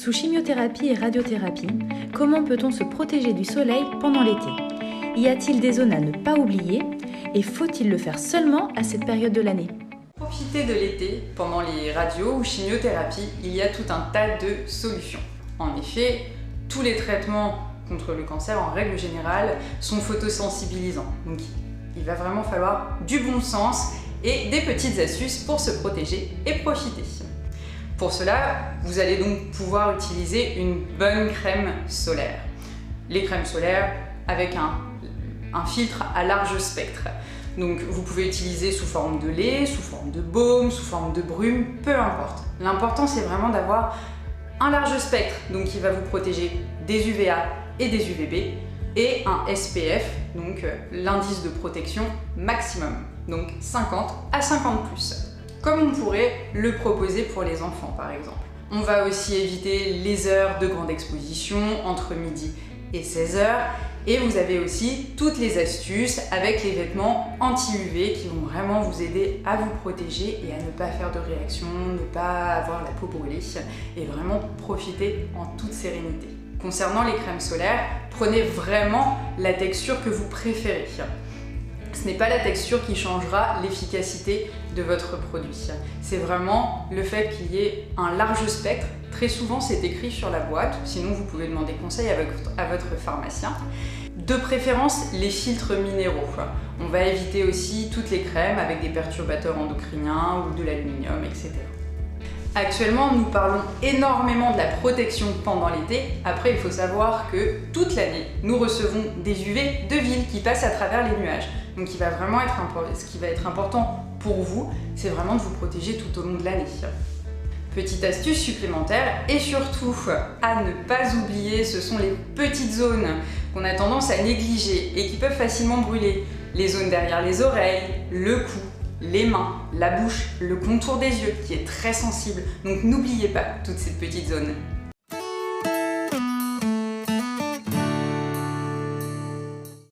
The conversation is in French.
Sous chimiothérapie et radiothérapie, comment peut-on se protéger du soleil pendant l'été? Y a-t-il des zones à ne pas oublier? Et faut-il le faire seulement à cette période de l'année? Profiter de l'été, pendant les radios ou chimiothérapies, il y a tout un tas de solutions. En effet, tous les traitements contre le cancer, en règle générale, sont photosensibilisants. Donc, il va vraiment falloir du bon sens et des petites astuces pour se protéger et profiter. Pour cela, vous allez donc pouvoir utiliser une bonne crème solaire. Les crèmes solaires avec un filtre à large spectre. Donc vous pouvez utiliser sous forme de lait, sous forme de baume, sous forme de brume, peu importe. L'important c'est vraiment d'avoir un large spectre, donc qui va vous protéger des UVA et des UVB, et un SPF, donc l'indice de protection maximum, donc 50 à 50+. Comme on pourrait le proposer pour les enfants par exemple. On va aussi éviter les heures de grande exposition entre midi et 16h, et vous avez aussi toutes les astuces avec les vêtements anti-UV qui vont vraiment vous aider à vous protéger et à ne pas faire de réaction, ne pas avoir la peau brûlée et vraiment profiter en toute sérénité. Concernant les crèmes solaires, prenez vraiment la texture que vous préférez. Ce n'est pas la texture qui changera l'efficacité de votre produit. C'est vraiment le fait qu'il y ait un large spectre. Très souvent, c'est écrit sur la boîte, sinon vous pouvez demander conseil à votre pharmacien. De préférence, les filtres minéraux. On va éviter aussi toutes les crèmes avec des perturbateurs endocriniens ou de l'aluminium, etc. Actuellement, nous parlons énormément de la protection pendant l'été. Après, il faut savoir que toute l'année, nous recevons des UV de ville qui passent à travers les nuages. Donc, ce qui va être important pour vous, c'est vraiment de vous protéger tout au long de l'année. Petite astuce supplémentaire, et surtout à ne pas oublier, ce sont les petites zones qu'on a tendance à négliger et qui peuvent facilement brûler. Les zones derrière les oreilles, le cou, les mains, la bouche, le contour des yeux qui est très sensible. Donc n'oubliez pas toutes ces petites zones.